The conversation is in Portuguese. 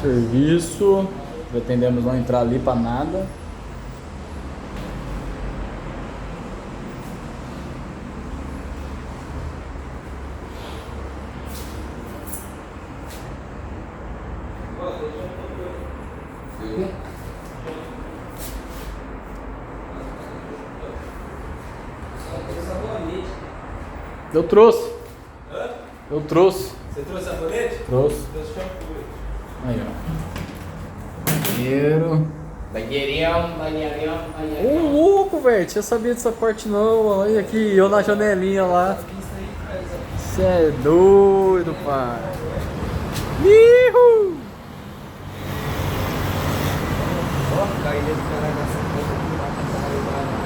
serviço. Pretendemos não entrar ali pra nada. Eu trouxe. Hã? Eu trouxe. Você trouxe sabonete? Trouxe. Trouxe shampoo. Aí, ó. Banheiro. Banheirão. Ô, louco, velho. Tinha sabido dessa parte não. Olha aqui, eu na janelinha lá. Você é doido, pai. Ihu! Ó, caí desse cara nessa conta aqui, vai passar aí, vai.